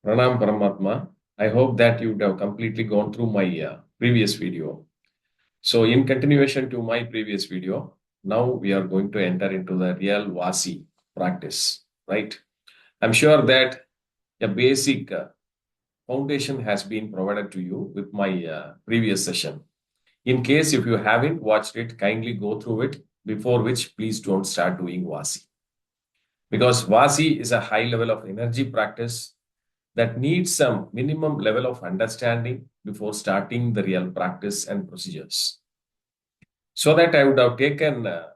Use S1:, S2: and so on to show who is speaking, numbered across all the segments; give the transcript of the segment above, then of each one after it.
S1: Pranam Paramatma. I hope that you would have completely gone through my previous video. So, in continuation to my previous video, now we are going to enter into the real Vaasi practice, right? I'm sure that a basic foundation has been provided to you with my previous session. In case if you haven't watched it, kindly go through it, before which please don't start doing Vaasi. Because Vaasi is a high level of energy practice that needs some minimum level of understanding before starting the real practice and procedures. So that I would have taken a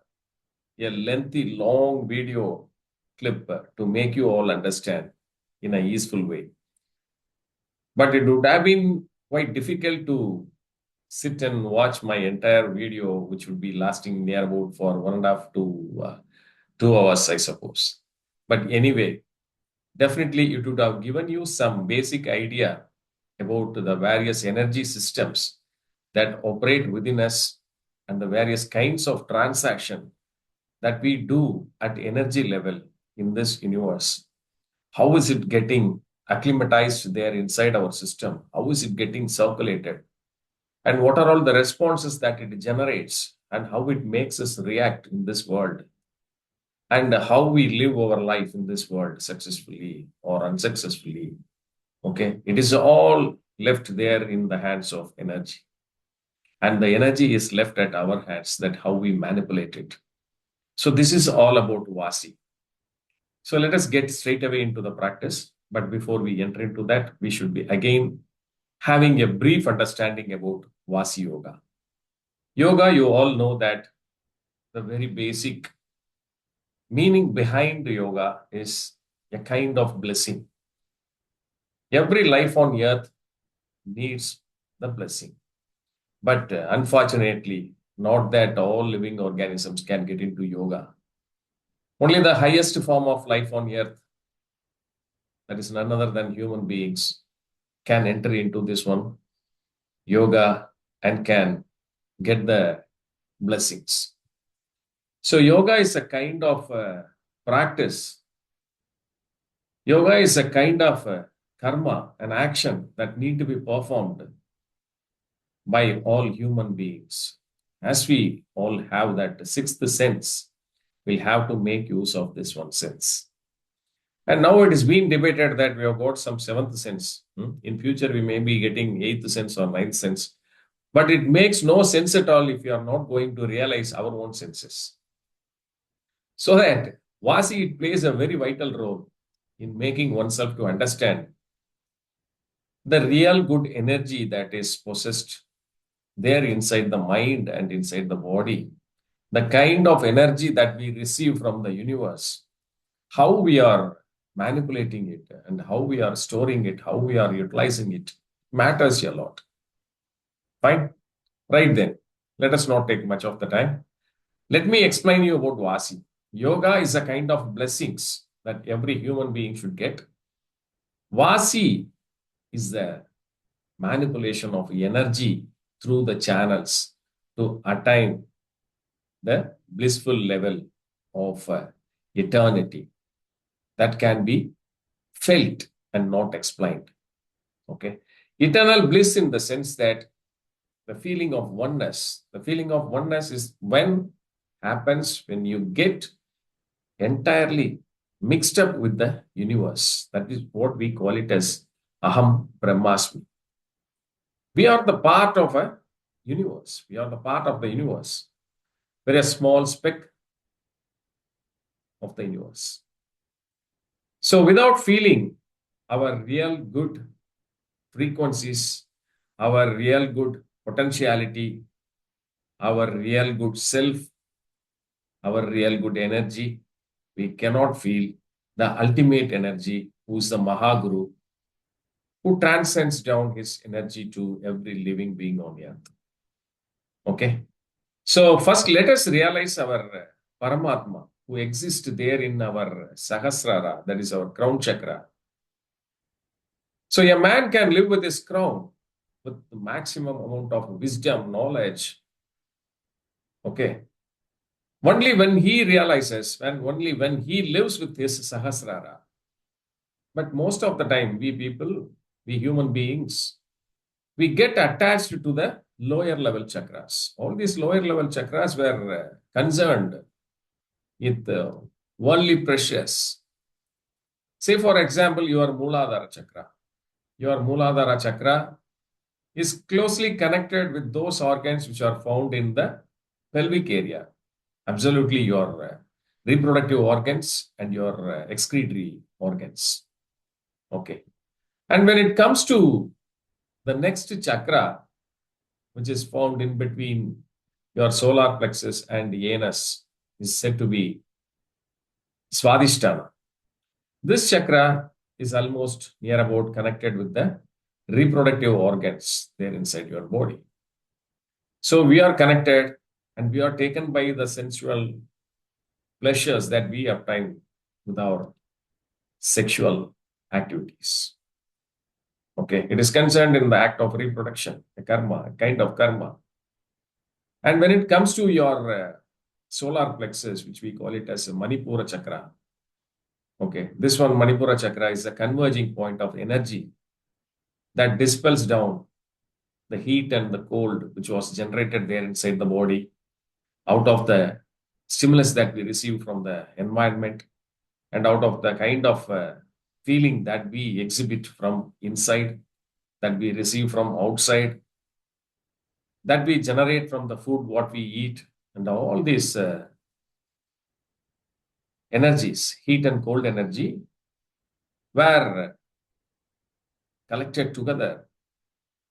S1: lengthy, long video clip to make you all understand in a easeful way. But it would have been quite difficult to sit and watch my entire video, which would be lasting near about for 1.5 to 2 hours, I suppose. But anyway, definitely it would have given you some basic idea about the various energy systems that operate within us and the various kinds of transaction that we do at energy level in this universe. How is it getting acclimatized there inside our system? How is it getting circulated? And what are all the responses that it generates and how it makes us react in this world? And how we live our life in this world successfully or unsuccessfully. Okay, it is all left there in the hands of energy. And the energy is left at our hands, that how we manipulate it. So this is all about Vaasi. So let us get straight away into the practice. But before we enter into that, we should be again having a brief understanding about Vaasi Yoga. Yoga, you all know that the very basic meaning behind yoga is a kind of blessing. Every life on earth needs the blessing. But unfortunately, not that all living organisms can get into yoga. Only the highest form of life on earth, that is none other than human beings, can enter into this one, yoga, and can get the blessings. So yoga is a kind of practice. Yoga is a kind of karma, an action that need to be performed by all human beings. As we all have that sixth sense, we have to make use of this one sense. And now it is being debated that we have got some seventh sense. In future, we may be getting eighth sense or ninth sense. But it makes no sense at all if you are not going to realize our own senses. So that Vaasi plays a very vital role in making oneself to understand the real good energy that is possessed there inside the mind and inside the body, the kind of energy that we receive from the universe, how we are manipulating it and how we are storing it, how we are utilizing it, matters a lot. Fine? Right then, let us not take much of the time. Let me explain you about Vaasi. Yoga is a kind of blessings that every human being should get. Vaasi is the manipulation of energy through the channels to attain the blissful level of eternity that can be felt and not explained. Okay, eternal bliss in the sense that the feeling of oneness. The feeling of oneness is happens when you get entirely mixed up with the universe. That is what we call it as AHAM BRAHMMASMI. We are the part of a universe. We are the part of the universe. Very a small speck of the universe. So without feeling our real good frequencies, our real good potentiality, our real good self, our real good energy, we cannot feel the ultimate energy, who is the Mahaguru, who transcends down his energy to every living being on earth. Okay. So first let us realize our Paramatma, who exists there in our Sahasrara, that is our crown chakra. So a man can live with his crown with the maximum amount of wisdom, knowledge. Okay. Only when he realizes and only when he lives with his Sahasrara, But most of the time, we human beings, we get attached to the lower level chakras. All these lower level chakras were concerned with worldly pressures. Say, for example, your Mooladhara chakra. Your Mooladhara chakra is closely connected with those organs which are found in the pelvic area. Absolutely, your reproductive organs and your excretory organs. Okay. And when it comes to the next chakra, which is found in between your solar plexus and the anus, is said to be Swadhisthana. This chakra is almost near about connected with the reproductive organs there inside your body. So we are connected and we are taken by the sensual pleasures that we obtain with our sexual activities. Okay, it is concerned in the act of reproduction, a karma, a kind of karma. And when it comes to your solar plexus, which we call it as a Manipura chakra, okay, this one, Manipura chakra, is a converging point of energy that dispels down the heat and the cold which was generated there inside the body out of the stimulus that we receive from the environment and out of the kind of feeling that we exhibit from inside, that we receive from outside, that we generate from the food what we eat, and all these energies, heat and cold energy, were collected together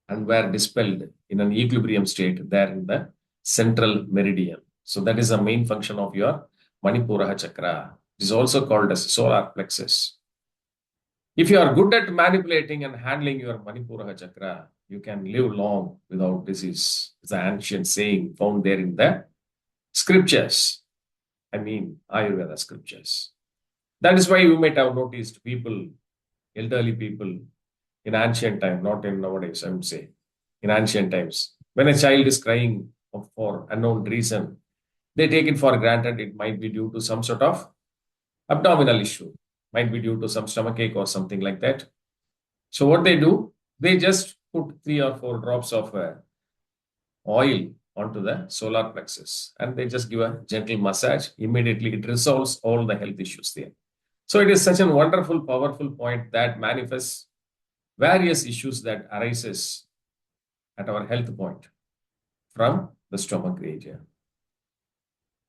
S1: and were dispelled in an equilibrium state there in the central meridian. So that is the main function of your Manipura chakra. It is also called as solar plexus. If you are good at manipulating and handling your Manipura chakra, you can live long without disease. It's an ancient saying found there in the scriptures. I mean, Ayurveda scriptures. That is why you might have noticed people, elderly people, in ancient time, not in nowadays, I would say, in ancient times, when a child is crying for unknown reason, they take it for granted it might be due to some sort of abdominal issue, might be due to some stomachache or something like that. So what they do, they just put 3 or 4 drops of oil onto the solar plexus and they just give a gentle massage. Immediately it resolves all the health issues there. So it is such a wonderful, powerful point that manifests various issues that arises at our health point from the stomach area.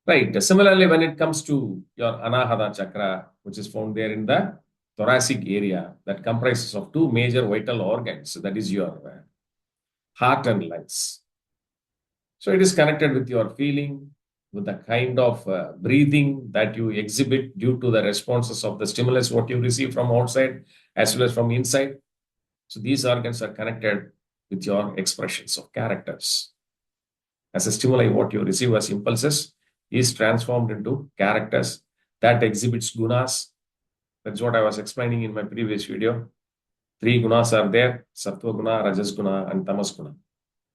S1: Right. Similarly, when it comes to your Anahata chakra, which is found there in the thoracic area, that comprises of 2 major vital organs, that is your heart and lungs. So it is connected with your feeling, with the kind of breathing that you exhibit due to the responses of the stimulus, what you receive from outside as well as from inside. So these organs are connected with your expressions of characters. As a stimuli, what you receive as impulses is transformed into characters that exhibits gunas. That's what I was explaining in my previous video. 3 gunas are there, Sattva guna, Rajas guna, and Tamas guna,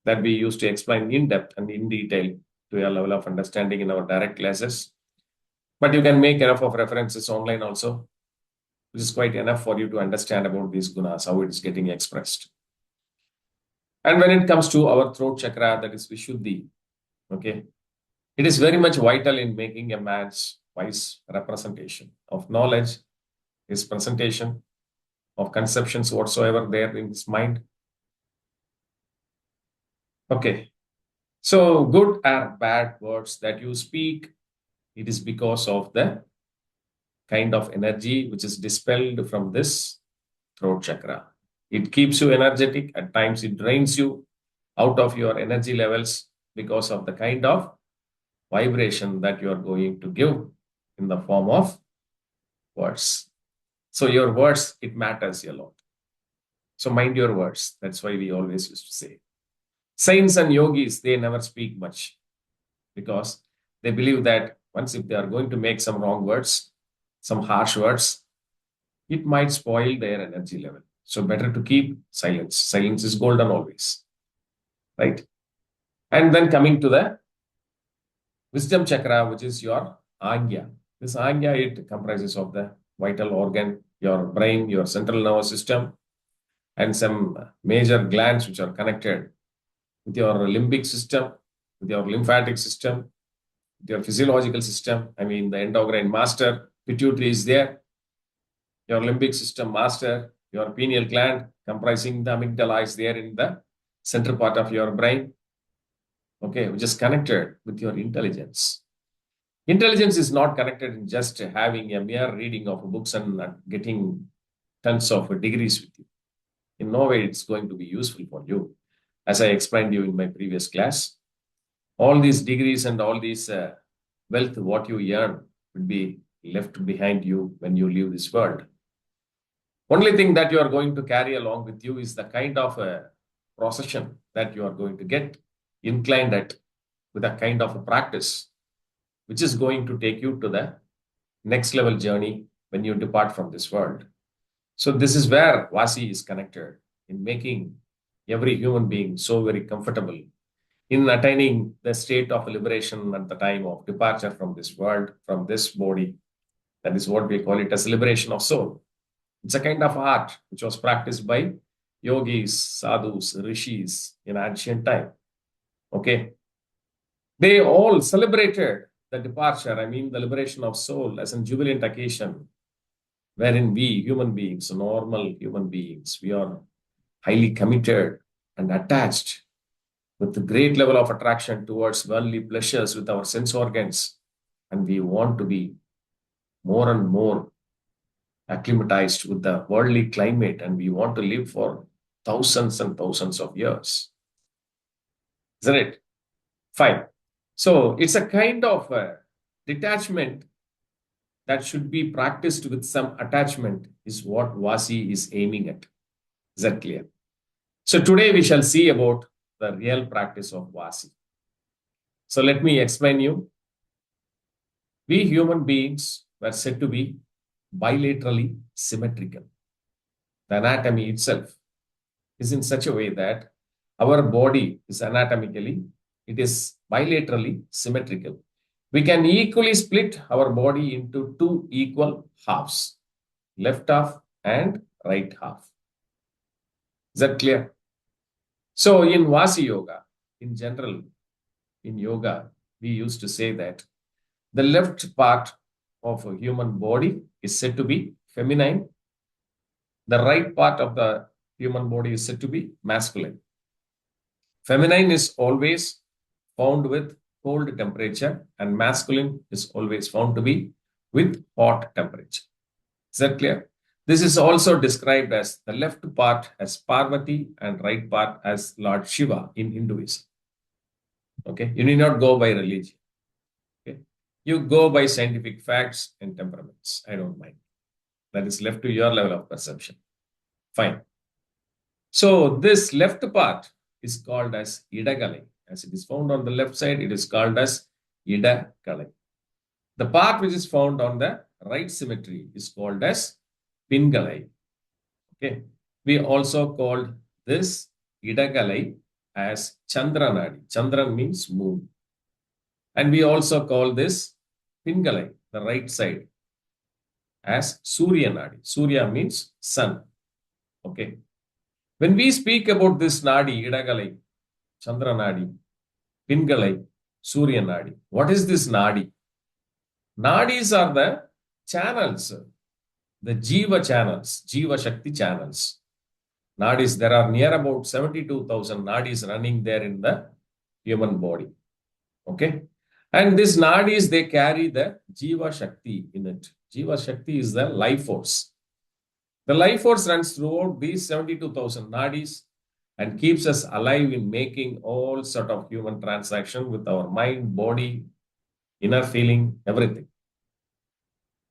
S1: that we used to explain in depth and in detail to a level of understanding in our direct classes. But you can make enough of references online also, which is quite enough for you to understand about these gunas, how it is getting expressed. And when it comes to our throat chakra, that is Vishuddhi, okay, it is very much vital in making a man's wise representation of knowledge, his presentation of conceptions whatsoever there in his mind. Okay, so good or bad words that you speak, it is because of the kind of energy which is dispelled from this throat chakra. It keeps you energetic. At times it drains you out of your energy levels because of the kind of vibration that you are going to give in the form of words. So your words, it matters a lot. So mind your words. That's why we always used to say. Saints and yogis, they never speak much because they believe that once if they are going to make some wrong words, some harsh words, it might spoil their energy level. So better to keep silence. Silence is golden always, right? And then coming to the wisdom chakra, which is your Agnya. This Agnya, it comprises of the vital organ, your brain, your central nervous system, and some major glands which are connected with your limbic system, with your lymphatic system, with your physiological system. I mean, the endocrine master, pituitary is there, your limbic system master, your pineal gland comprising the amygdala is there in the center part of your brain, okay, which is connected with your intelligence. Intelligence is not connected in just having a mere reading of books and getting tons of degrees with you. In no way it's going to be useful for you. As I explained you in my previous class, all these degrees and all these wealth, what you earn, will be left behind you when you leave this world. Only thing that you are going to carry along with you is the kind of procession that you are going to get inclined at with a kind of a practice, which is going to take you to the next level journey when you depart from this world. So this is where Vaasi is connected in making every human being so very comfortable in attaining the state of liberation at the time of departure from this world, from this body. That is what we call it as liberation of soul. It's a kind of art which was practiced by yogis, sadhus, rishis in ancient time. Okay. They all celebrated the departure, I mean the liberation of soul, as a jubilant occasion, wherein we human beings, normal human beings, we are highly committed and attached with a great level of attraction towards worldly pleasures with our sense organs. And we want to be more and more acclimatized with the worldly climate, and we want to live for thousands and thousands of years. Isn't it? Fine. So it's a kind of detachment that should be practiced with some attachment is what Vaasi is aiming at. Is that clear? So today we shall see about the real practice of Vaasi. So let me explain you. We human beings were said to be bilaterally symmetrical. The anatomy itself is in such a way that our body is anatomically, it is bilaterally symmetrical. We can equally split our body into two equal halves, left half and right half. Is that clear? So in Vaasi Yoga, in general, in yoga, we used to say that the left part of a human body is said to be feminine. The right part of the human body is said to be masculine. Feminine is always found with cold temperature and masculine is always found to be with hot temperature. Is that clear? This is also described as the left part as Parvati and right part as Lord Shiva in Hinduism. Okay, you need not go by religion. Okay, you go by scientific facts and temperaments. I don't mind. That is left to your level of perception. Fine. So this left part is called as Idagalai. As it is found on the left side, it is called as Idagalai. The part which is found on the right symmetry is called as Pingalai. Okay. We also called this Idagalai as Chandranadi. Chandran means moon. And we also call this Pingalai, the right side, as Surya Nadi. Surya means sun. Okay. When we speak about this Nadi, Idagalai, Chandra Nadi, Pingalai, Surya Nadi, what is this Nadi? Nadis are the channels, the Jiva channels, Jiva Shakti channels. Nadis, there are near about 72,000 Nadis running there in the human body. Okay. And these Nadis, they carry the Jiva Shakti in it. Jiva Shakti is the life force. The life force runs throughout these 72,000 Nadis and keeps us alive in making all sort of human transaction with our mind, body, inner feeling, everything.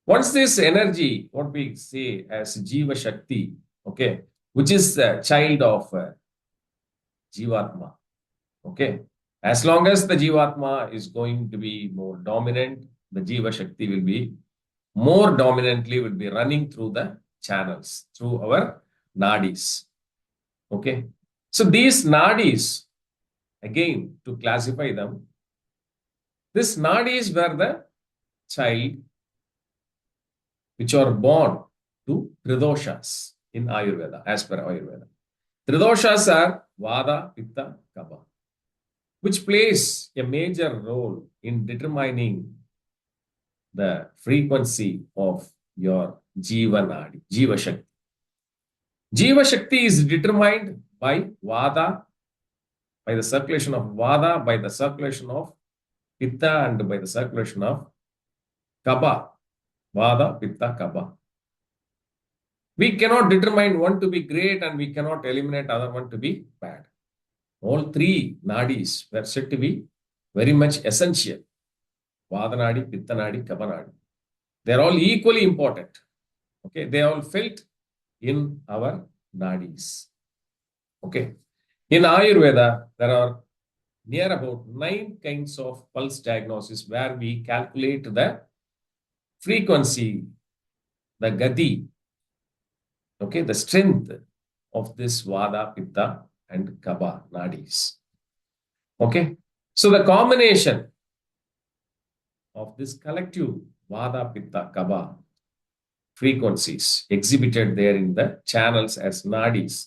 S1: Once this energy, what we say as Jiva Shakti, okay, which is the child of Jeevatma, okay. As long as the Jeevatma is going to be more dominant, the Jiva Shakti will be more dominantly will be running through the channels, through our nadis. Okay. So these nadis, again, to classify them, this nadis were the child which are born to Tridoshas in Ayurveda, as per Ayurveda. Tridoshas are Vada, Pitta, Kapha, which plays a major role in determining the frequency of your Jiva Nadi, Jiva Shakti. Jiva Shakti is determined by Vada, by the circulation of Vada, by the circulation of Pitta, and by the circulation of Kapha. Vada, Pitta, Kapha. We cannot determine one to be great and we cannot eliminate other one to be bad. All three nadis were said to be very much essential. Vada nadi, Pitta nadi, Kapha nadi. They are all equally important. Okay, they are all felt in our nadis. Okay. In Ayurveda, there are near about 9 kinds of pulse diagnosis where we calculate the frequency, the gati, okay, the strength of this Vada, Pitta, and Kapha nadis. Okay, so the combination of this collective Vada, Pitta, Kapha frequencies exhibited there in the channels as nadis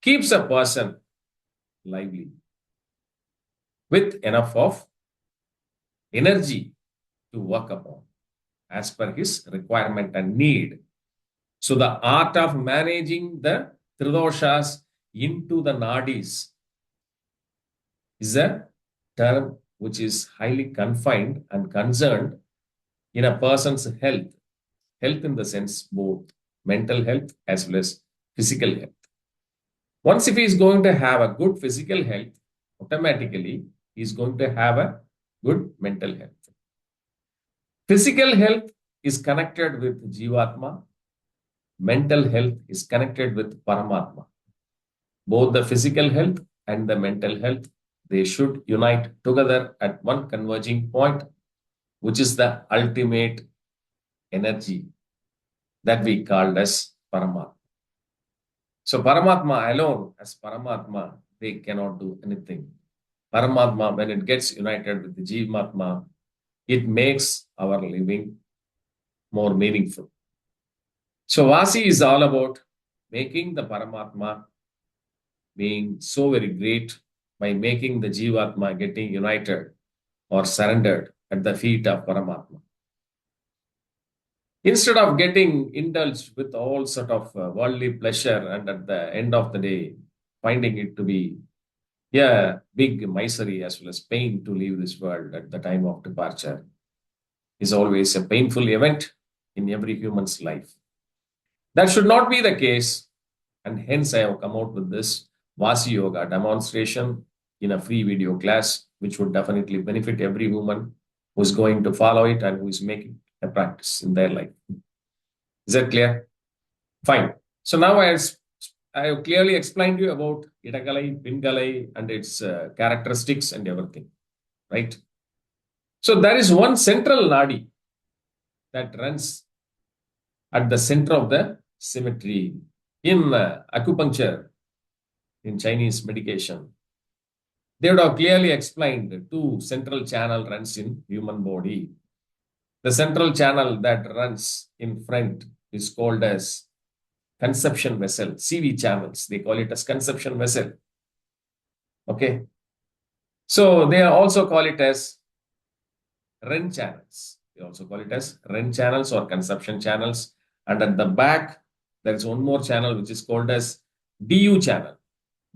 S1: keeps a person lively with enough of energy to work upon as per his requirement and need. So the art of managing the Tridoshas into the nadis is a term which is highly confined and concerned in a person's health. Health in the sense both mental health as well as physical health. Once if he is going to have a good physical health, automatically he is going to have a good mental health. Physical health is connected with Jeevatma. Mental health is connected with Paramatma. Both the physical health and the mental health, they should unite together at one converging point, which is the ultimate energy that we called as Paramatma. So Paramatma alone, as Paramatma, they cannot do anything. Paramatma, when it gets united with the Jeevatma, it makes our living more meaningful. So Vaasi is all about making the Paramatma being so very great by making the Jeevatma getting united or surrendered at the feet of Paramatma. Instead of getting indulged with all sort of worldly pleasure and at the end of the day, finding it to be big misery as well as pain to leave this world at the time of departure is always a painful event in every human's life. That should not be the case, and hence I have come out with this Vaasi Yoga demonstration in a free video class, which would definitely benefit every woman who is going to follow it and who is making a practice in their life. Is that clear? Fine. So now I have clearly explained to you about Idagalai, Pingalai and its characteristics and everything, right? So there is one central nadi that runs at the center of the symmetry. In acupuncture, in Chinese medication, they would have clearly explained 2 central channel runs in human body. The central channel that runs in front is called as conception vessel, CV channels. They call it as conception vessel. Okay. So they also call it as REN channels. They also call it as REN channels or conception channels. And at the back, there is one more channel which is called as DU channel.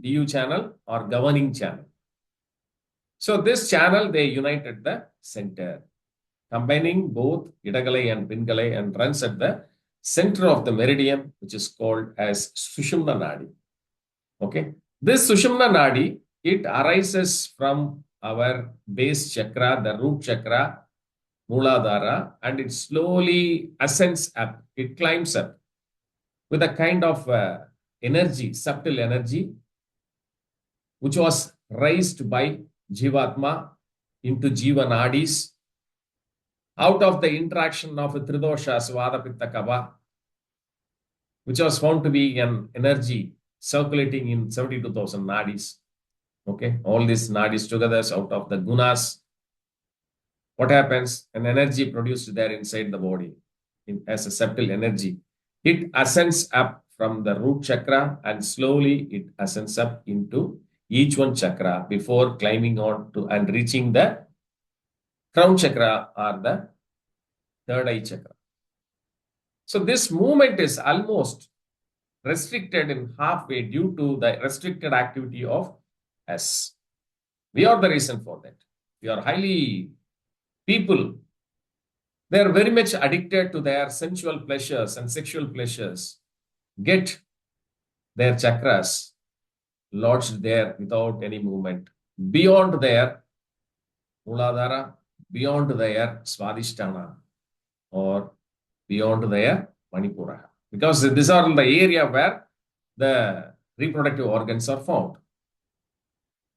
S1: DU channel or governing channel. So this channel, they unite at the center, combining both Idagalai and Pingalai and runs at the center of the meridian, which is called as Sushumna Nadi. Okay. This Sushumna Nadi, it arises from our base chakra, the root chakra, Mooladhara, and it slowly ascends up. It climbs up with a kind of energy, subtle energy, which was raised by Jeevatma into Jiva Nadis out of the interaction of Tridoshas, Vada, Pitta, Kapha, which was found to be an energy circulating in 72,000 nadis. Okay, all these nadis together out of the gunas. What happens? An energy produced there inside the body. as a subtle energy. It ascends up from the root chakra and slowly it ascends up into each one chakra before climbing on to and reaching the crown chakra or the third eye chakra. So this movement is almost restricted in halfway due to the restricted activity of S. We are the reason for that. We are highly people. They are very much addicted to their sensual pleasures and sexual pleasures. Get their chakras lodged there without any movement. Beyond their Muladhara, beyond their Swadhisthana, or beyond their Manipura. Because these are the area where the reproductive organs are found.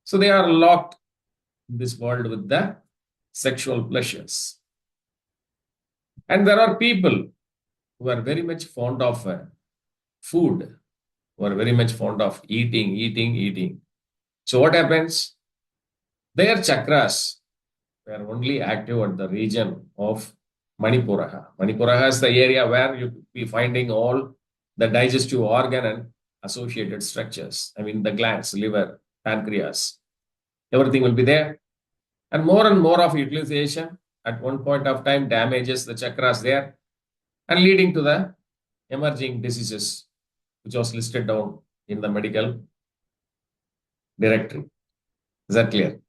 S1: So they are locked in this world with the sexual pleasures. And there are people who are very much fond of food, who are very much fond of eating. So what happens? Their chakras were only active at the region of Manipuraha. Manipuraha is the area where you be finding all the digestive organ and associated structures. I mean, the glands, liver, pancreas, everything will be there. And more of utilization at one point of time damages the chakras there and leading to the emerging diseases, which was listed down in the medical directory. Is that clear?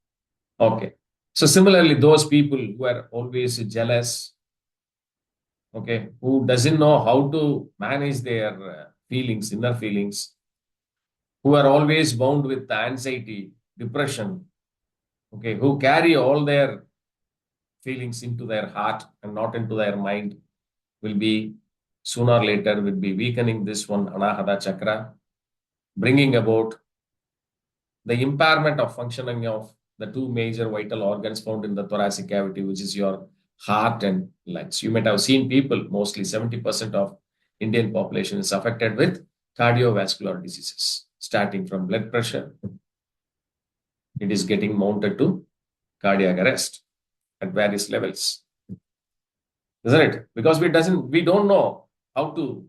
S1: Okay. So similarly, those people who are always jealous, okay, who doesn't know how to manage their feelings, inner feelings, who are always bound with anxiety, depression, okay, who carry all their feelings into their heart and not into their mind, will be sooner or later will be weakening this one Anahata chakra, bringing about the impairment of functioning of the two major vital organs found in the thoracic cavity, which is your heart and lungs. You might have seen people, mostly 70% of Indian population is affected with cardiovascular diseases, starting from blood pressure. It is getting mounted to cardiac arrest at various levels. Isn't it? Because we don't know how to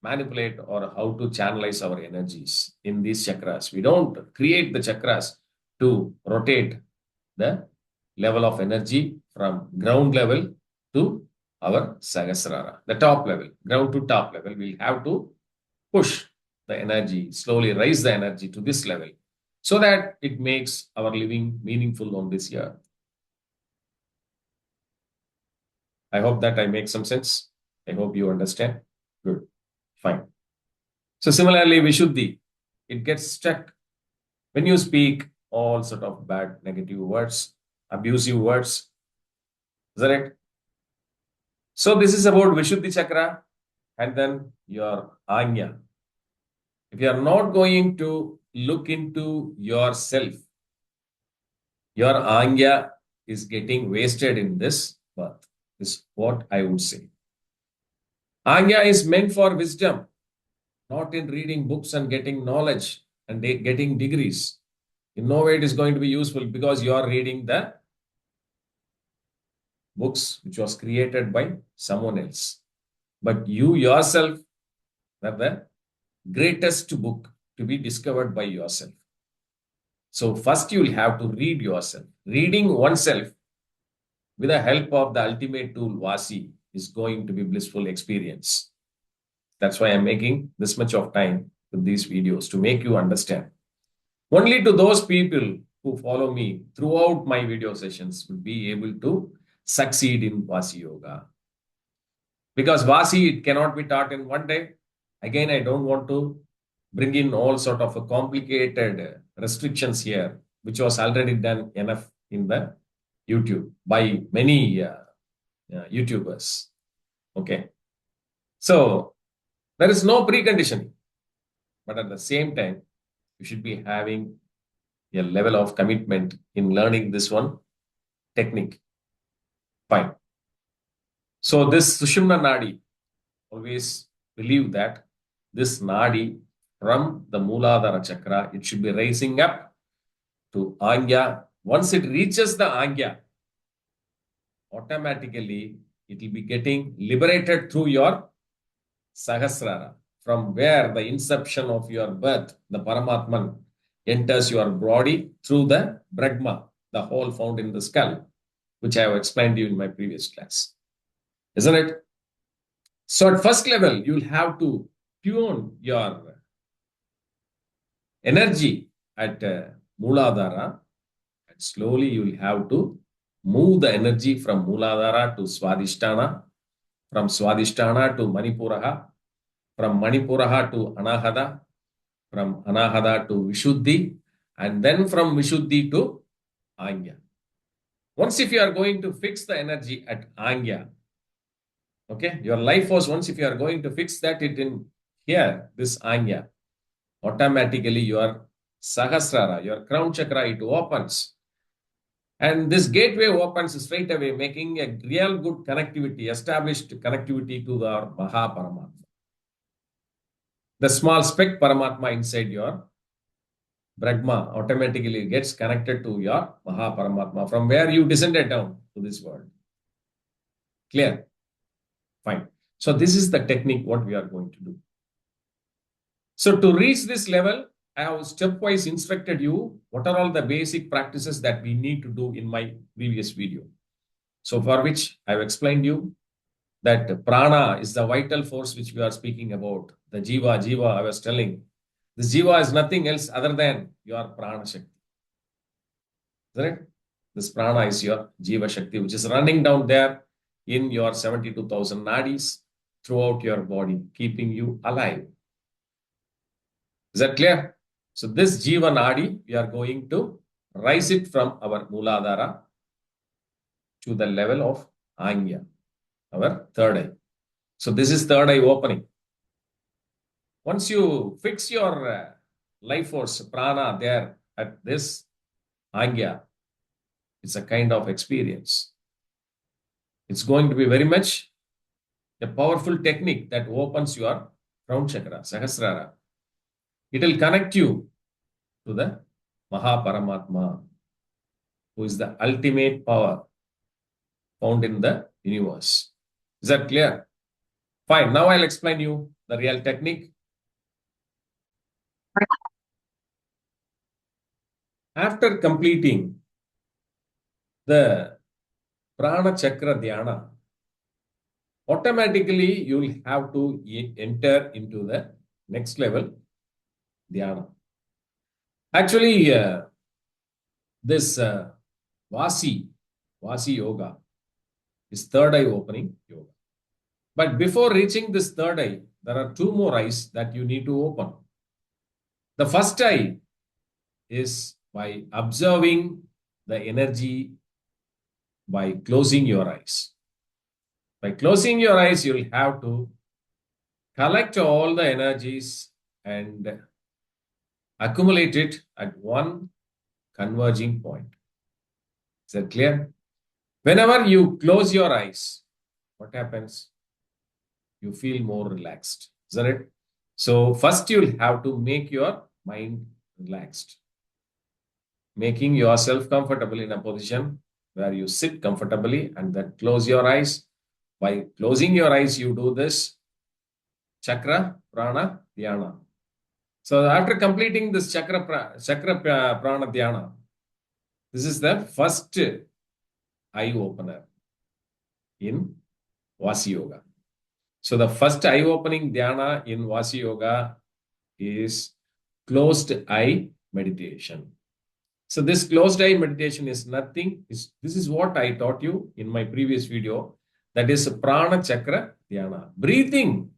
S1: manipulate or how to channelize our energies in these chakras. We don't create the chakras to rotate the level of energy from ground level to our Sahasrara, the top level, ground to top level. We'll have to push the energy, slowly raise the energy to this level so that it makes our living meaningful on this earth. I hope that I make some sense. I hope you understand. Good. Fine. So similarly, Vishuddhi, it gets stuck when you speak all sort of bad, negative words, abusive words. Is that right? So this is about Vishuddhi chakra and then your Ajna. If you are not going to look into yourself, your Ajna is getting wasted in this birth, is what I would say. Ajna is meant for wisdom, not in reading books and getting knowledge and getting degrees. In no way it is going to be useful because you are reading the books which was created by someone else. But you yourself are the greatest book to be discovered by yourself. So first you will have to read yourself. Reading oneself with the help of the ultimate tool, Vaasi, is going to be blissful experience. That's why I'm making this much of time with these videos to make you understand. Only to those people who follow me throughout my video sessions will be able to succeed in Vaasi Yoga. Because Vaasi, it cannot be taught in one day. Again, I don't want to bring in all sort of a complicated restrictions here, which was already done enough in the YouTube by many YouTubers. Okay. So there is no preconditioning. But at the same time, you should be having a level of commitment in learning this one technique. Fine. So this Sushumna Nadi, always believe that this Nadi from the Mooladhara chakra, it should be rising up to Ajna. Once it reaches the Ajna, automatically it will be getting liberated through your Sahasrara, from where the inception of your birth, the Paramatman, enters your body through the Brahma, the hole found in the skull, which I have explained to you in my previous class. Isn't it? So at first level, you'll have to tune your energy at Mooladhara, and slowly you'll have to move the energy from Mooladhara to Swadhisthana, from Swadhisthana to Manipuraha, from Manipuraha to Anahata, from Anahata to Vishuddhi, and then from Vishuddhi to Anya. Once if you are going to fix the energy at Anya, okay, your life force, once if you are going to fix that it in here, this Anya, automatically your Sahasrara, your crown chakra, it opens. And this gateway opens straight away, making a real good connectivity, established connectivity to the Maha Paramatma. The small speck Paramatma inside your Brahma automatically gets connected to your Maha Paramatma, from where you descended down to this world. Clear? Fine. So this is the technique what we are going to do. So to reach this level, I have stepwise instructed you what are all the basic practices that we need to do in my previous video. So for which I have explained you that prana is the vital force which we are speaking about. The jiva I was telling. This jiva is nothing else other than your prana shakti. Isn't it? This prana is your jiva shakti, which is running down there in your 72,000 nadis throughout your body, keeping you alive. Is that clear? So this jiva nadi, we are going to rise it from our Mooladhara to the level of Anya, our third eye. So this is third eye opening. Once you fix your life force, prana there at this Anya, it's a kind of experience. It's going to be very much a powerful technique that opens your crown chakra, Sahasrara. It will connect you to the Maha Paramatma, who is the ultimate power found in the universe. Is that clear? Fine. Now I'll explain you the real technique. After completing the Prana Chakra Dhyana, automatically you will have to enter into the next level, Dhyana. Actually, this Vaasi Yoga is third eye opening yoga. But before reaching this third eye, there are two more eyes that you need to open. The first eye is by observing the energy by closing your eyes. By closing your eyes, you'll have to collect all the energies and accumulate it at one converging point. Is that clear? Whenever you close your eyes, what happens? You feel more relaxed, isn't it? So first you'll have to make your mind relaxed. Making yourself comfortable in a position where you sit comfortably and then close your eyes. By closing your eyes, you do this chakra, prana, dhyana. So after completing this chakra, prana, dhyana, this is the first eye opener in Vaasi Yoga. So the first eye opening dhyana in Vaasi Yoga is closed eye meditation. So this closed eye meditation is nothing. This is what I taught you in my previous video. That is prana chakra dhyana. Breathing,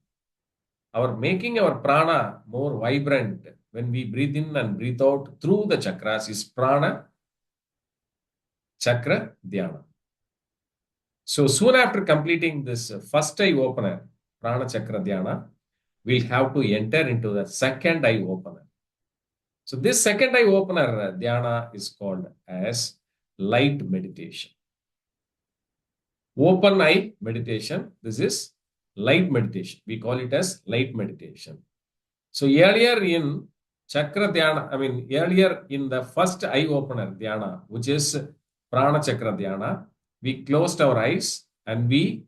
S1: making our prana more vibrant when we breathe in and breathe out through the chakras is prana chakra dhyana. So soon after completing this first eye opener, prana chakra dhyana, we'll have to enter into the second eye opener. So this second eye opener dhyana is called as light meditation. Open eye meditation. This is light meditation. We call it as light meditation. So earlier in chakra dhyana, earlier in the first eye opener dhyana, which is prana chakra dhyana, we closed our eyes and we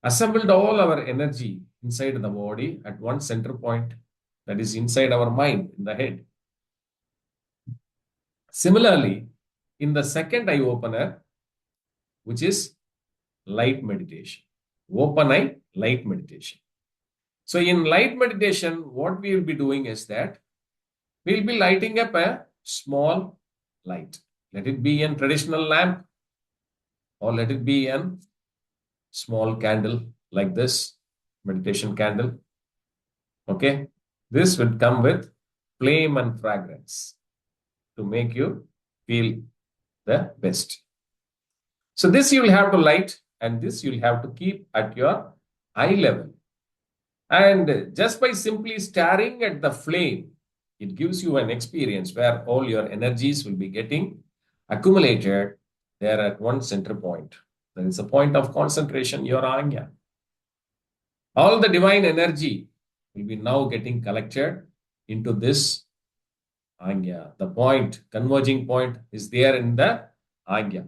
S1: assembled all our energy inside the body at one center point, that is inside our mind, in the head. Similarly, in the second eye opener, which is light meditation, open eye light meditation. So in light meditation, what we will be doing is that we'll be lighting up a small light. Let it be a traditional lamp, or let it be a small candle like this, meditation candle. Okay. This would come with flame and fragrance to make you feel the best. So this you will have to light, and this you will have to keep at your eye level. And just by simply staring at the flame, it gives you an experience where all your energies will be getting accumulated there at one center point. That is a point of concentration, your AGNA. All the divine energy will be now getting collected into this AGNA. The point, converging point is there in the AGNA.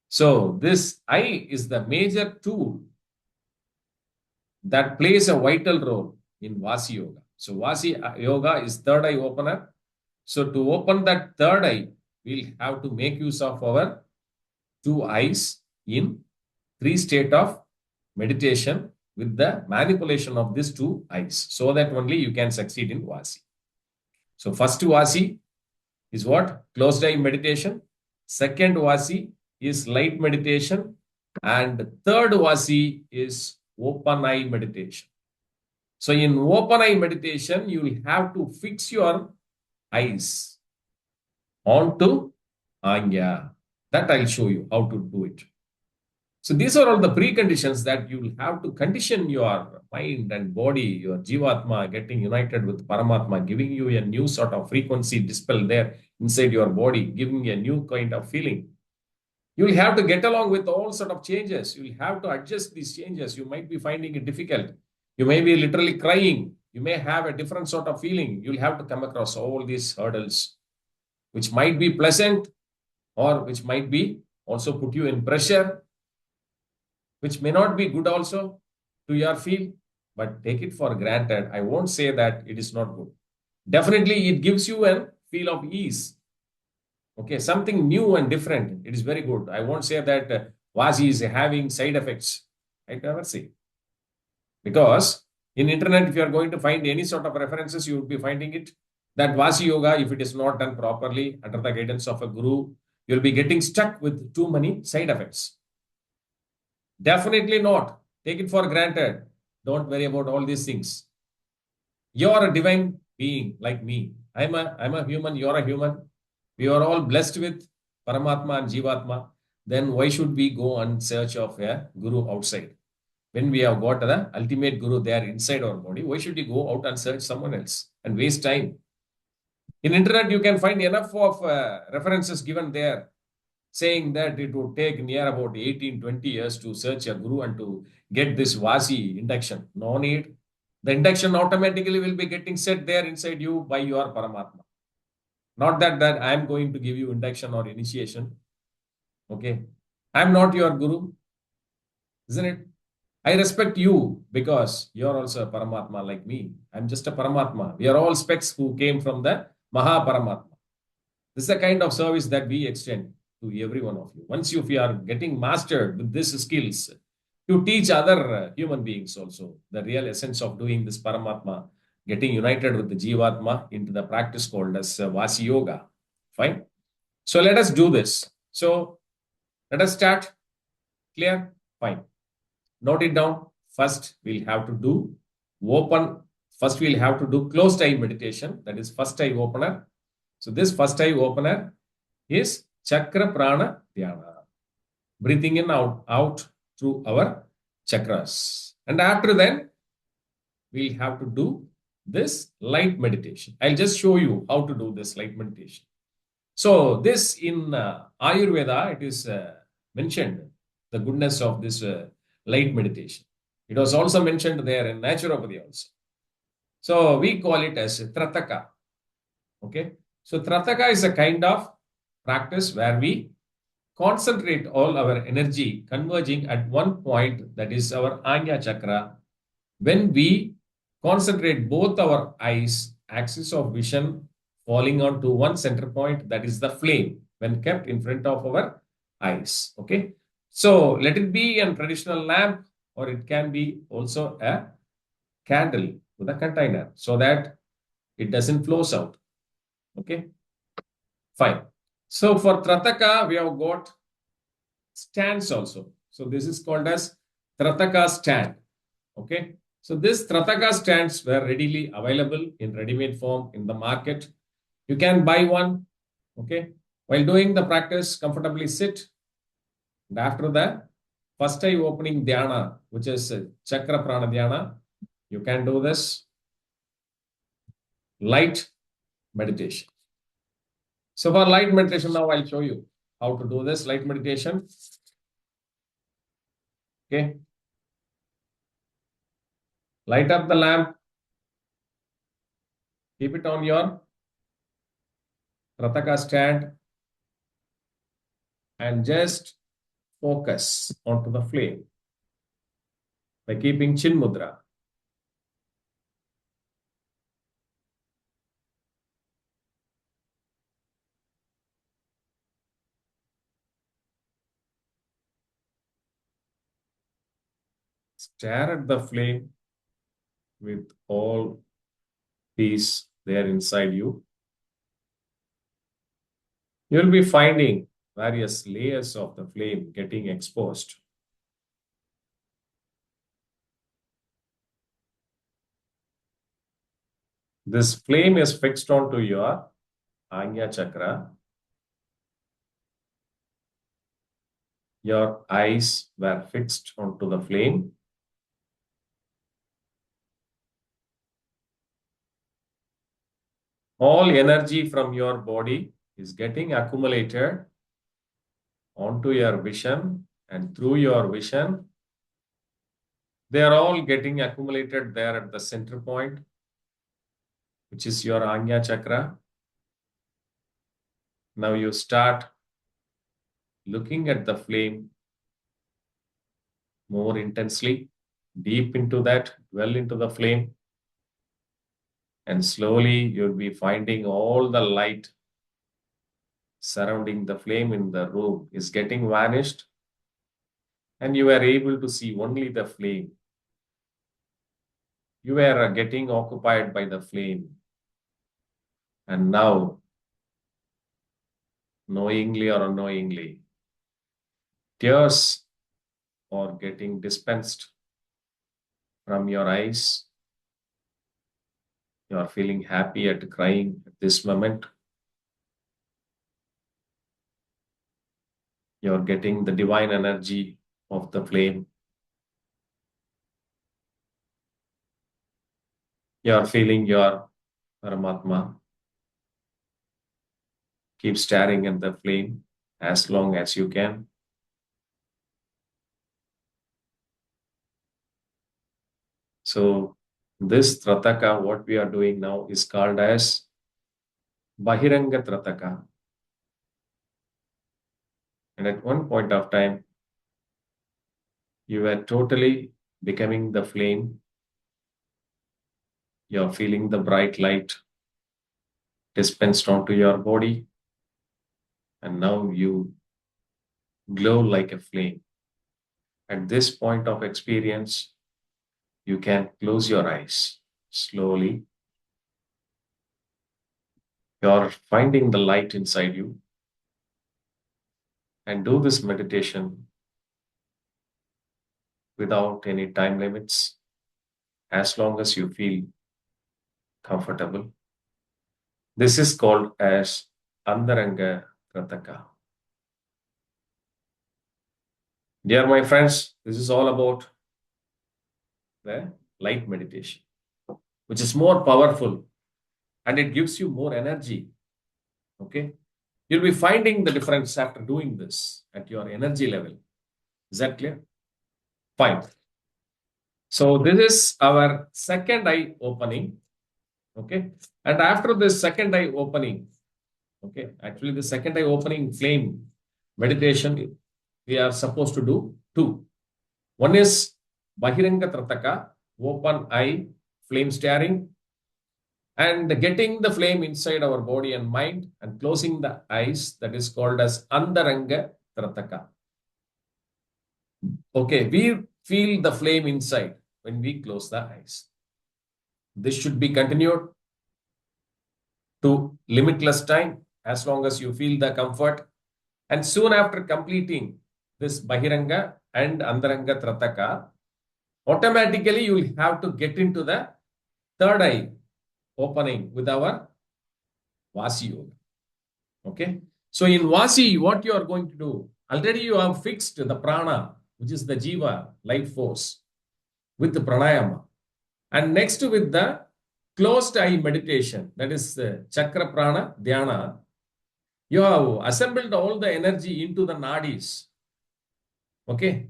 S1: So this eye is the major tool that plays a vital role in Vaasi Yoga. So Vaasi Yoga is third eye opener. So to open that third eye, we'll have to make use of our two eyes in three state of meditation with the manipulation of these two eyes, so that only you can succeed in Vaasi. So first Vaasi is what? Closed eye meditation. Second Vaasi is light meditation. And third Vaasi is open eye meditation. So in open eye meditation, you will have to fix your eyes onto Ajna. That I'll show you how to do it. So these are all the preconditions that you will have to condition your mind and body, your Jeevatma getting united with Paramatma, giving you a new sort of frequency dispel there inside your body, giving you a new kind of feeling. You will have to get along with all sort of changes. You will have to adjust these changes. You might be finding it difficult. You may be literally crying. You may have a different sort of feeling. You'll have to come across all these hurdles, which might be pleasant or which might be also put you in pressure, which may not be good also to your feel, but take it for granted. I won't say that it is not good. Definitely, it gives you a feel of ease. Okay, something new and different. It is very good. I won't say that Vaasi is having side effects. I never say. Because in internet, if you are going to find any sort of references, you will be finding it that Vaasi Yoga, if it is not done properly under the guidance of a guru, you'll be getting stuck with too many side effects. Definitely not. Take it for granted. Don't worry about all these things. You're a divine being like me. I'm a human. You're a human. We are all blessed with Paramatma and Jeevatma. Then why should we go in search of a guru outside? When we have got the ultimate guru there inside our body, why should we go out and search someone else and waste time? In internet, you can find enough of references given there saying that it would take near about 18-20 years to search a guru and to get this Vaasi induction. No need. The induction automatically will be getting set there inside you by your Paramatma. Not that I am going to give you induction or initiation. Okay. I'm not your guru. Isn't it? I respect you because you're also a Paramatma like me. I'm just a Paramatma. We are all specks who came from the Maha Paramatma. This is the kind of service that we extend to every one of you. Once you are getting mastered with these skills, to teach other human beings also the real essence of doing this Paramatma, getting united with the Jeevatma into the practice called as Vaasi Yoga. Fine. So let us do this. So let us start. Clear? Fine. Note it down. First, we'll have to do closed eye meditation. That is first eye opener. So this first eye opener is chakra prana dhyana. Breathing in, out through our chakras. And after that, we'll have to do this light meditation. I'll just show you how to do this light meditation. So this in Ayurveda, it is mentioned, the goodness of this light meditation. It was also mentioned there in naturopathy also. So we call it as Trataka. Okay. So Trataka is a kind of practice where we concentrate all our energy converging at one point, that is our Ajna chakra. When we concentrate both our eyes, axis of vision falling onto one center point, that is the flame, when kept in front of our eyes. Okay. So let it be a traditional lamp, or it can be also a candle with a container, so that it doesn't flows out. Okay. Fine. So for Trataka, we have got stands also. So this is called as Trataka stand. Okay. So this Trataka stands were readily available in ready-made form in the market. You can buy one. Okay. While doing the practice, comfortably sit. And after the first eye opening dhyana, which is chakra prana dhyana, you can do this light meditation. So for light meditation, now I'll show you how to do this light meditation. Okay. Light up the lamp. Keep it on your Rataka stand and just focus onto the flame by keeping Chin Mudra. Stare at the flame with all peace there inside you. You'll be finding various layers of the flame getting exposed. This flame is fixed onto your Ajna chakra. Your eyes were fixed onto the flame. All energy from your body is getting accumulated onto your vision, and through your vision, they are all getting accumulated there at the center point, which is your Ajna chakra. Now you start looking at the flame more intensely, deep into that, well into the flame. And slowly you'll be finding all the light surrounding the flame in the room is getting vanished. And you are able to see only the flame. You are getting occupied by the flame. And now, knowingly or unknowingly, tears are getting dispensed from your eyes. You are feeling happy at crying at this moment. You are getting the divine energy of the flame. You are feeling your Paramatma. Keep staring at the flame as long as you can. So this Trataka, what we are doing now, is called as Bahiranga Trataka. And at one point of time, you are totally becoming the flame. You are feeling the bright light dispensed onto your body. And now you glow like a flame. At this point of experience, you can close your eyes slowly. You are finding the light inside you. And do this meditation without any time limits, as long as you feel comfortable. This is called as Andaranga Krataka. Dear my friends, this is all about the light meditation, which is more powerful and it gives you more energy. Okay? You'll be finding the difference after doing this at your energy level. Is that clear? Fine. So this is our second eye opening. Okay? And after this second eye opening, okay, actually the second eye opening flame meditation, we are supposed to do two. One is Bahiranga Trataka, open eye, flame staring, and getting the flame inside our body and mind and closing the eyes. That is called as Andaranga Trataka. Okay, we feel the flame inside when we close the eyes. This should be continued to limitless time as long as you feel the comfort. And soon after completing this Bahiranga and Andaranga Trataka, automatically you will have to get into the third eye opening with our Vaasi Yoga. Okay. So in Vaasi, what you are going to do, already you have fixed the prana, which is the Jiva, life force, with the pranayama. And next with the closed eye meditation, that is chakra prana dhyana, you have assembled all the energy into the nadis. Okay.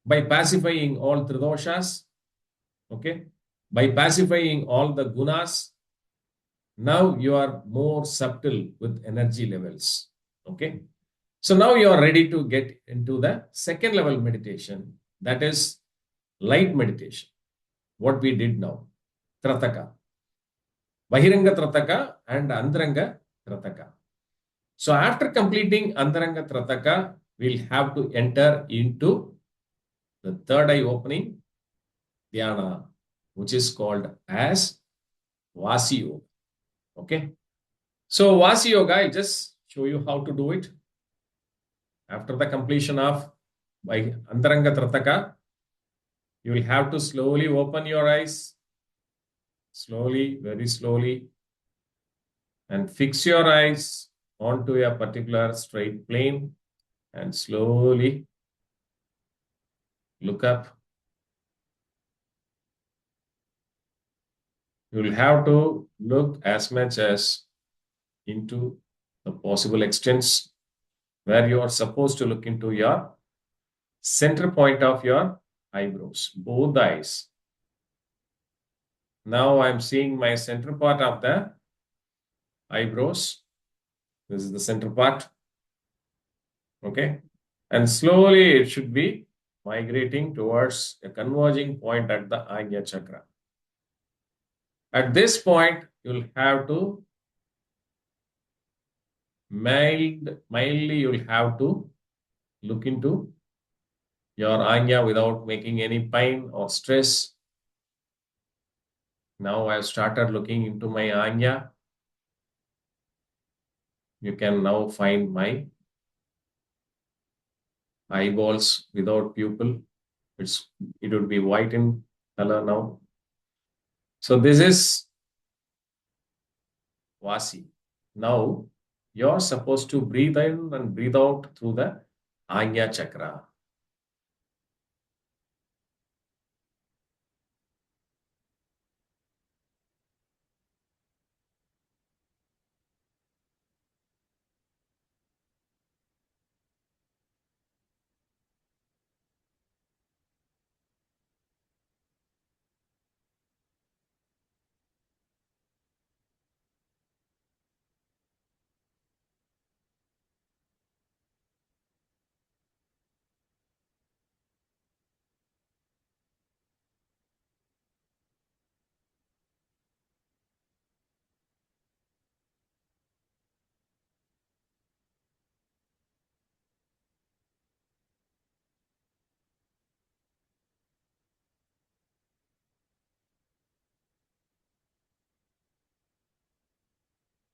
S1: By pacifying all tridoshas. Okay. By pacifying all the gunas. Now you are more subtle with energy levels. Okay. So now you are ready to get into the second level meditation. That is light meditation. What we did now. Trataka. Bahiranga Trataka and Andaranga Trataka. So after completing Andaranga Trataka, we'll have to enter into the third eye opening dhyana, which is called as Vaasi Yoga. Okay. So Vaasi Yoga, I just show you how to do it. After the completion of by Andaranga Trataka, you will have to slowly open your eyes, slowly, very slowly, and fix your eyes onto a particular straight plane and slowly look up. You will have to look as much as into the possible extents where you are supposed to look into your center point of your eyebrows, both the eyes. Now I'm seeing my center part of the eyebrows. This is the center part. Okay. And slowly it should be migrating towards a converging point at the Ajna chakra. At this point, you'll have to mildly you'll have to look into your Ajna without making any pain or stress. Now I've started looking into my Ajna. You can now find my eyeballs without pupil. It would be white in color now. So this is Vaasi. Now you're supposed to breathe in and breathe out through the Ajna chakra.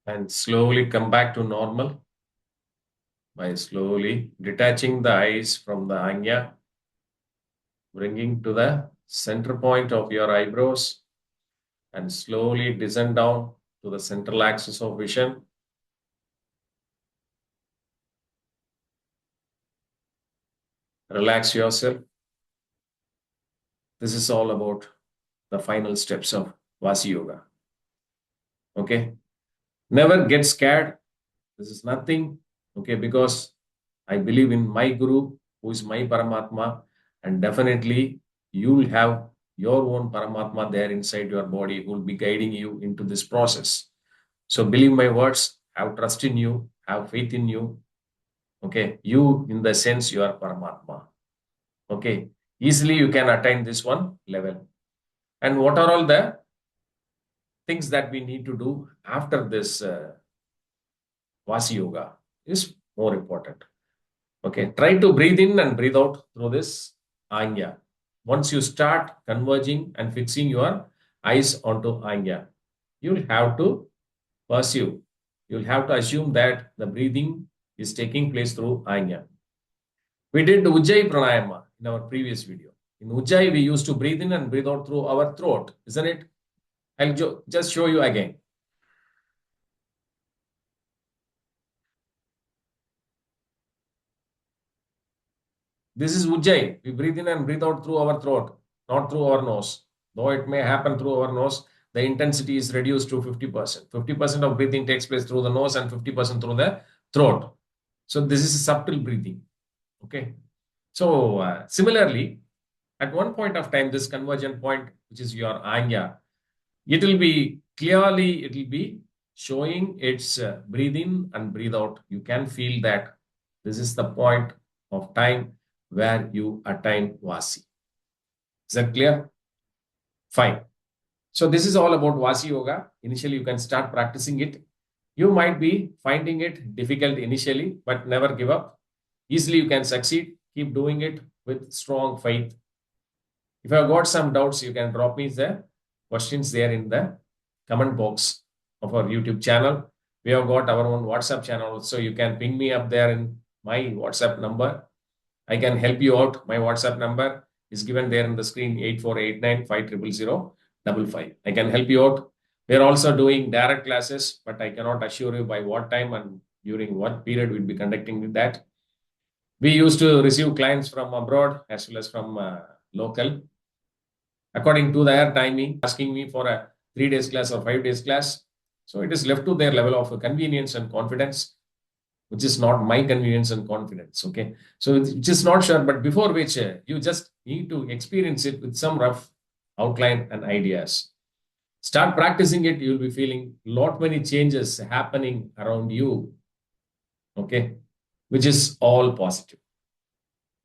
S1: And slowly come back to normal by slowly detaching the eyes from the Ajna, bringing to the center point of your eyebrows and slowly descend down to the central axis of vision. Relax yourself. This is all about the final steps of Vaasi Yoga. Okay. Never get scared. This is nothing. Okay. Because I believe in my Guru, who is my Paramatma, and definitely you will have your own Paramatma there inside your body who will be guiding you into this process. So believe my words, have trust in you, have faith in you. Okay, you in the sense you are Paramatma. Okay, easily you can attain this one level. And what are all the things that we need to do after this Vaasi Yoga is more important. Okay, try to breathe in and breathe out through this Anya. Once you start converging and fixing your eyes onto Anya, you'll have to pursue. You'll have to assume that the breathing is taking place through Anya. We did Ujjayi Pranayama in our previous video. In Ujjayi, we used to breathe in and breathe out through our throat, isn't it? I'll just show you again. This is Ujjayi. We breathe in and breathe out through our throat, not through our nose. Though it may happen through our nose, the intensity is reduced to 50%. 50% of breathing takes place through the nose and 50% through the throat. So this is subtle breathing. Okay. So similarly, at one point of time, this convergent point, which is your Anya, it will be showing its breathe in and breathe out. You can feel that this is the point of time where you attain Vasi. Is that clear? Fine. So this is all about Vasi Yoga. Initially, you can start practicing it. You might be finding it difficult initially, but never give up. Easily you can succeed. Keep doing it with strong faith. If you have got some doubts, you can drop me the questions there in the comment box of our YouTube channel. We have got our own WhatsApp channel, so you can ping me up there in my WhatsApp number. I can help you out. My WhatsApp number is given there in the screen, 8489500555. I can help you out. We are also doing direct classes, but I cannot assure you by what time and during what period we'll be conducting that. We used to receive clients from abroad as well as from local. According to their timing, asking me for a 3 days class or 5 days class. So it is left to their level of convenience and confidence, which is not my convenience and confidence. Okay. So it's just not sure, but before which you just need to experience it with some rough outline and ideas. Start practicing it. You'll be feeling lot many changes happening around you. Okay. Which is all positive.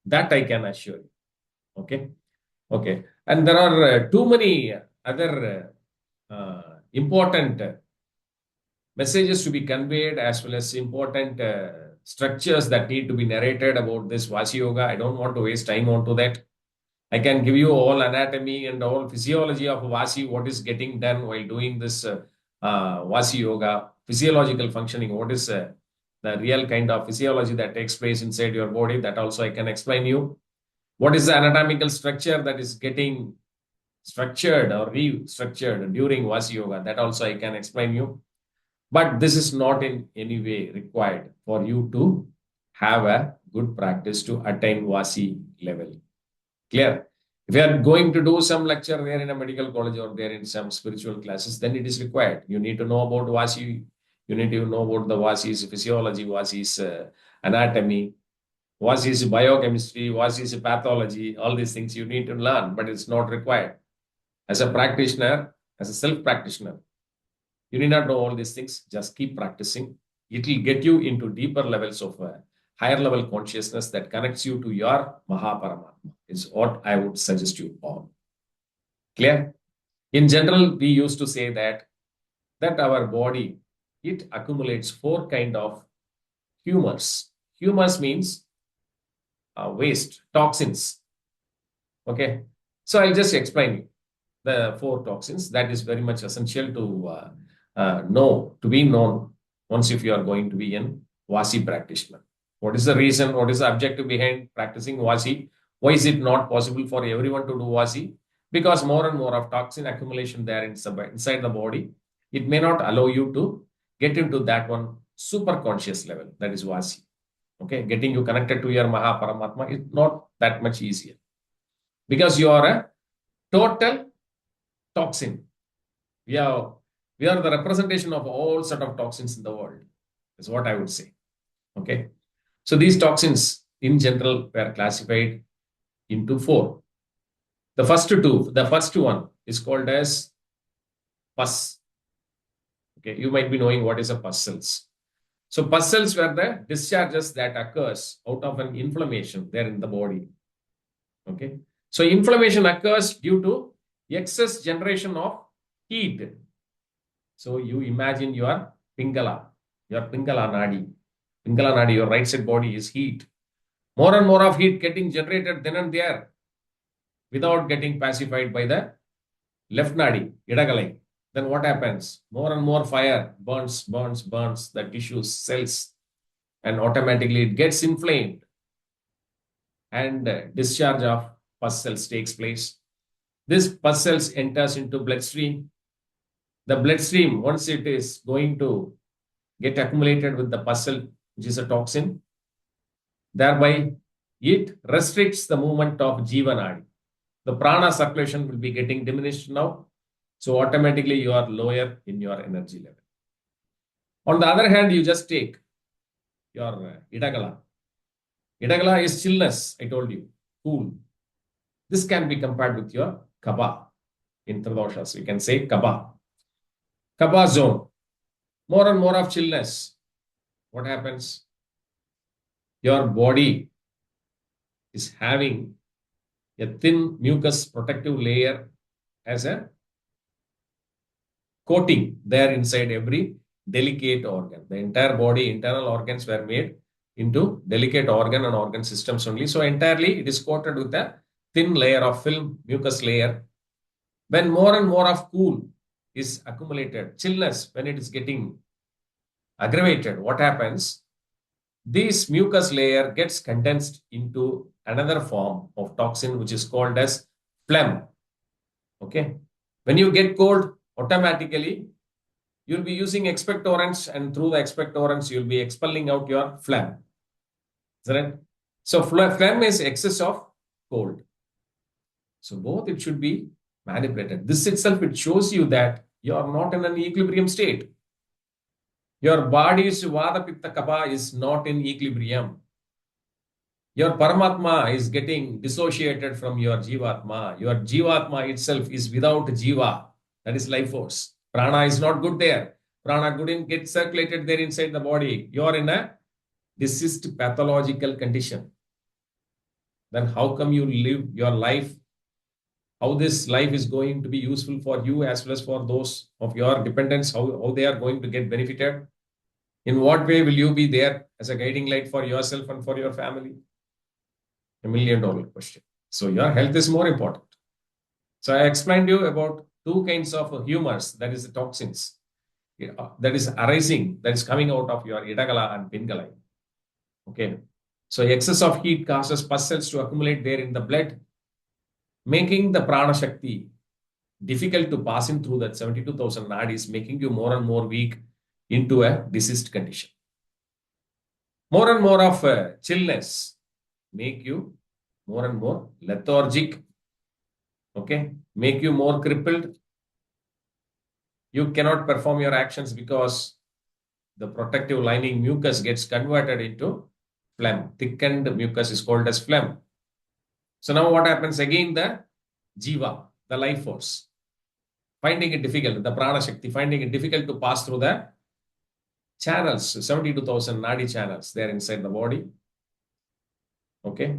S1: That I can assure you. Okay. Okay. And there are too many other important messages to be conveyed, as well as important structures that need to be narrated about this Vaasi Yoga. I don't want to waste time onto that. I can give you all anatomy and all physiology of Vaasi, what is getting done while doing this Vaasi Yoga, physiological functioning, what is the real kind of physiology that takes place inside your body. That also I can explain you. What is the anatomical structure that is getting structured or restructured during Vaasi Yoga? That also I can explain you. But this is not in any way required for you to have a good practice to attain Vasi level. Clear? If you are going to do some lecture there in a medical college or there in some spiritual classes, then it is required. You need to know about Vasi. You need to know about the Vasi's physiology, Vasi's anatomy, Vasi's biochemistry, Vasi's pathology. All these things you need to learn, but it's not required. As a practitioner, as a self-practitioner, you need not know all these things. Just keep practicing. It will get you into deeper levels of higher level consciousness that connects you to your Maha Paramatma, is what I would suggest you all. Clear? In general, we used to say that our body, it accumulates 4 kind of humours. Humours means waste, toxins. Okay. So I'll just explain you the 4 toxins. That is very much essential to be known once if you are going to be an Vasi practitioner. What is the reason? What is the objective behind practicing Vasi? Why is it not possible for everyone to do Vasi? Because more and more of toxin accumulation there inside the body, it may not allow you to get into that one super conscious level, that is Vasi. Okay, getting you connected to your Maha Paramatma is not that much easier because you are a total toxin. We are the representation of all sort of toxins in the world, is what I would say. Okay. So these toxins in general were classified into 4. The first one is called as pus. Okay. You might be knowing what is a pus cells. So pus cells were the discharges that occurs out of an inflammation there in the body. Okay. So inflammation occurs due to excess generation of heat. So you imagine your Pingala Nadi. Pingala Nadi, your right side body is heat. More and more of heat getting generated then and there without getting pacified by the left Nadi, Idagalai. Then what happens? More and more fire burns the tissues, cells, and automatically it gets inflamed and discharge of pus cells takes place. This pus cells enters into bloodstream. The bloodstream, once it is going to get accumulated with the pus cell, which is a toxin, thereby it restricts the movement of Jeevanadi. The prana circulation will be getting diminished now. So automatically you are lower in your energy level. On the other hand, you just take your Idagala. Idagala is chillness, I told you, cool. This can be compared with your Kaba in Tridoshas. You can say Kaba. Kaba zone. More and more of chillness. What happens? Your body is having a thin mucus protective layer as a coating there inside every delicate organ. The entire body, internal organs were made into delicate organ and organ systems only. So entirely it is coated with a thin layer of film, mucus layer. When more and more of cool is accumulated, chillness, when it is getting aggravated, what happens? This mucus layer gets condensed into another form of toxin, which is called as phlegm. Okay. When you get cold, automatically you'll be using expectorants, and through the expectorants, you'll be expelling out your phlegm. Is that right? So phlegm is excess of cold. So both it should be manipulated. This itself, it shows you that you are not in an equilibrium state. Your body's Vada Pitta Kapha is not in equilibrium. Your Paramatma is getting dissociated from your Jeevatma. Your Jeevatma itself is without Jiva. That is life force. Prana is not good there. Prana couldn't get circulated there inside the body. You are in a diseased pathological condition. Then how come you live your life? How this life is going to be useful for you as well as for those of your dependents, how they are going to get benefited? In what way will you be there as a guiding light for yourself and for your family? $1 million question. So your health is more important. So I explained you about two kinds of humours, that is the toxins, that is arising, that is coming out of your Idagala and Pingala. Okay. So excess of heat causes pus cells to accumulate there in the blood, making the prana shakti difficult to pass in through that 72,000 nadis, making you more and more weak into a diseased condition. More and more of chillness make you more and more lethargic. Okay, make you more crippled. You cannot perform your actions because the protective lining mucus gets converted into phlegm. Thickened mucus is called as phlegm. So now what happens? Again, the jiva, the life force, finding it difficult, the prana shakti, finding it difficult to pass through the channels, 72,000 nadi channels there inside the body. Okay.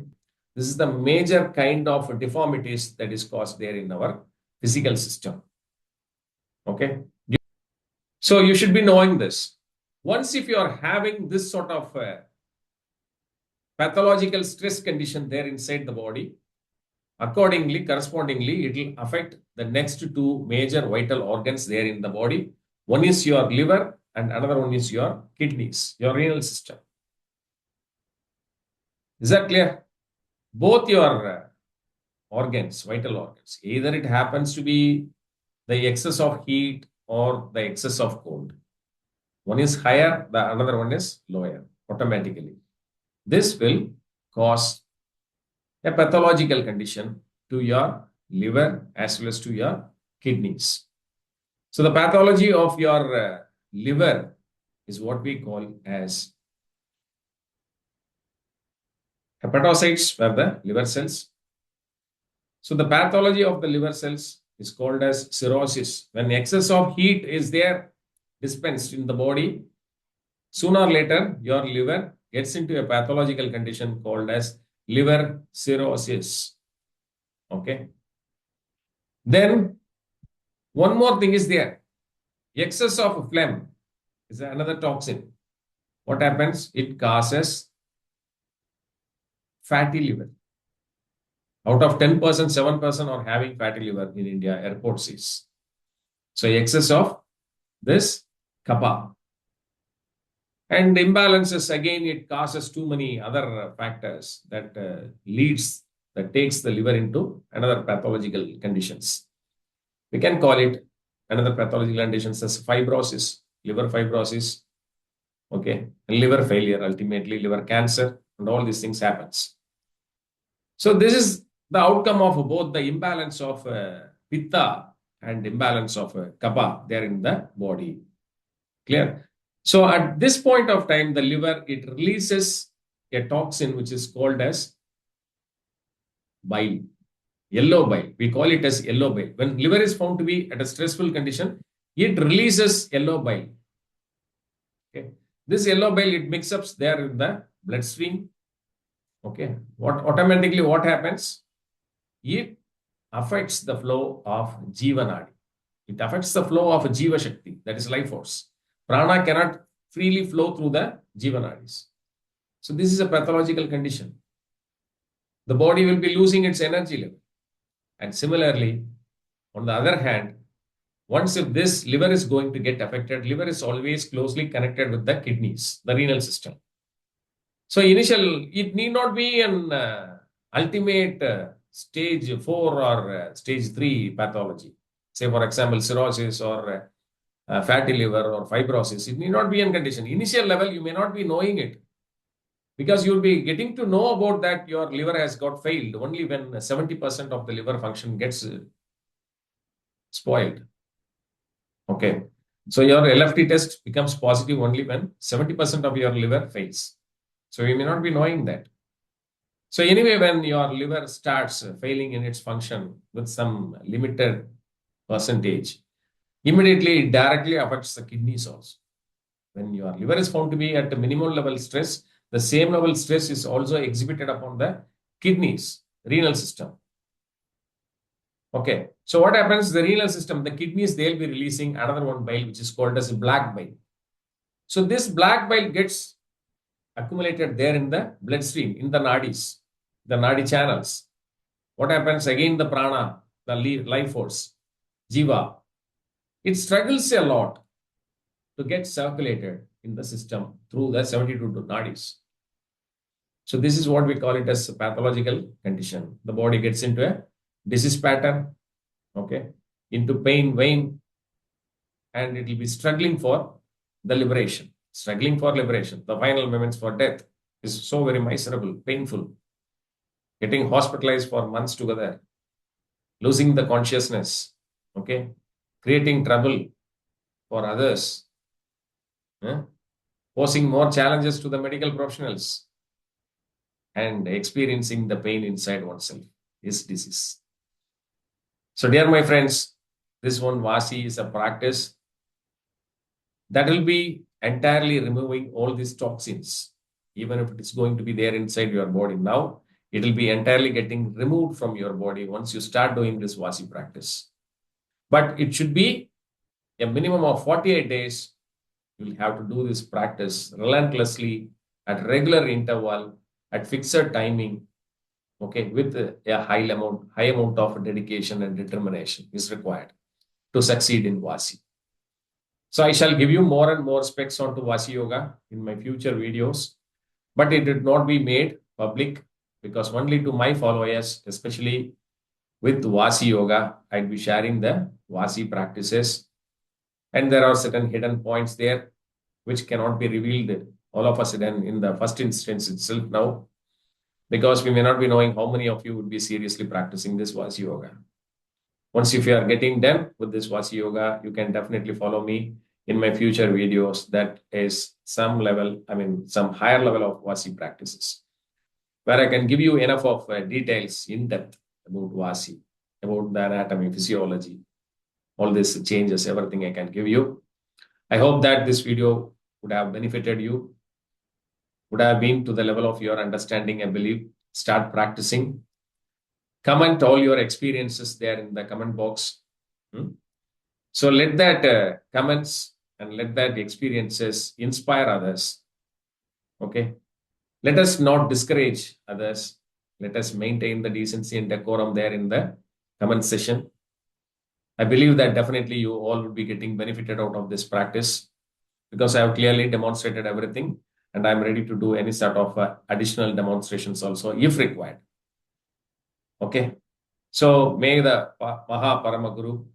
S1: This is the major kind of deformities that is caused there in our physical system. Okay. So you should be knowing this. Once if you are having this sort of pathological stress condition there inside the body, accordingly, correspondingly, it will affect the next two major vital organs there in the body. One is your liver and another one is your kidneys, your renal system. Is that clear? Both your organs, vital organs, either it happens to be the excess of heat or the excess of cold. One is higher, the another one is lower automatically. This will cause a pathological condition to your liver as well as to your kidneys. So the pathology of your liver is what we call as hepatocytes, were the liver cells. So the pathology of the liver cells is called as cirrhosis. When excess of heat is there dispensed in the body, Sooner or later, your liver gets into a pathological condition called as liver cirrhosis. Okay. Then one more thing is there. Excess of phlegm is another toxin. What happens? It causes fatty liver. Out of 10%, 7% are having fatty liver in India, airport says. So excess of this kapha. And imbalances, again, it causes too many other factors that takes the liver into another pathological conditions. We can call it another pathological conditions as fibrosis, liver fibrosis, okay, and liver failure, ultimately liver cancer, and all these things happens. So this is the outcome of both the imbalance of pitta and imbalance of kapha there in the body. Clear? So at this point of time, the liver, it releases a toxin which is called as bile, yellow bile. We call it as yellow bile. When liver is found to be at a stressful condition, it releases yellow bile. Okay. This yellow bile, it mixes up there in the bloodstream. Okay. Automatically what happens? It affects the flow of Jeevanadi. It affects the flow of Jiva Shakti, that is life force. Prana cannot freely flow through the Jeevanadis. So this is a pathological condition. The body will be losing its energy level. And similarly, on the other hand, once if this liver is going to get affected, liver is always closely connected with the kidneys, the renal system. So it need not be an ultimate stage 4 or stage 3 pathology. Say, for example, cirrhosis or fatty liver or fibrosis. It need not be in condition. Initial level, you may not be knowing it because you'll be getting to know about that your liver has got failed only when 70% of the liver function gets spoiled. Okay. So your LFT test becomes positive only when 70% of your liver fails. So you may not be knowing that. So anyway, when your liver starts failing in its function with some limited percentage, immediately it directly affects the kidneys also. When your liver is found to be at a minimal level stress, the same level stress is also exhibited upon the kidneys, renal system. Okay. So what happens? The renal system, the kidneys, they'll be releasing another one bile, which is called as black bile. So this black bile gets accumulated there in the bloodstream, in the nadis, the nadi channels. What happens? Again, the prana, the life force, jiva, it struggles a lot to get circulated in the system through the 72 nadis. So this is what we call it as a pathological condition. The body gets into a disease pattern, okay, into pain vein, and it will be struggling for the liberation, struggling for liberation. The final moments for death is so very miserable, painful. Getting hospitalized for months together, losing the consciousness, okay, creating trouble for others, posing more challenges to the medical professionals, and experiencing the pain inside oneself is disease. So dear my friends, this one Vaasi is a practice that will be entirely removing all these toxins, even if it is going to be there inside your body. Now, it will be entirely getting removed from your body once you start doing this Vaasi practice. But it should be a minimum of 48 days. You will have to do this practice relentlessly at regular interval, at fixed timing, okay, with a high amount of dedication and determination is required to succeed in Vaasi. So I shall give you more and more specs onto Vaasi Yoga in my future videos, but it did not be made public because only to my followers, especially with Vaasi Yoga, I'd be sharing the Vaasi practices. And there are certain hidden points there which cannot be revealed all of a sudden in the first instance itself now, because we may not be knowing how many of you would be seriously practicing this Vaasi Yoga. Once if you are getting done with this Vaasi Yoga, you can definitely follow me in my future videos. That is some higher level of Vaasi practices, where I can give you enough of details in depth about Vaasi, about the anatomy, physiology, all these changes, everything I can give you. I hope that this video would have benefited you, would have been to the level of your understanding and belief. Start practicing. Comment all your experiences there in the comment box. So let that comments and let that experiences inspire others. Okay. Let us not discourage others. Let us maintain the decency and decorum there in the comment session. I believe that definitely you all would be getting benefited out of this practice, because I have clearly demonstrated everything and I'm ready to do any sort of additional demonstrations also if required. Okay. So may the Maha Paramatma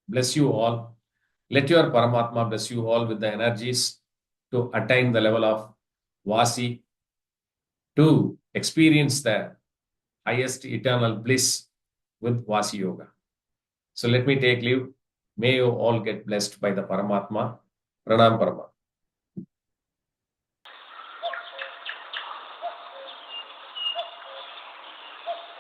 S1: bless you all. Let your Paramatma bless you all with the energies to attain the level of Vaasi, to experience the highest eternal bliss with Vaasi Yoga. So let me take leave. May you all get blessed by the Paramatma. Pranam Paramatma.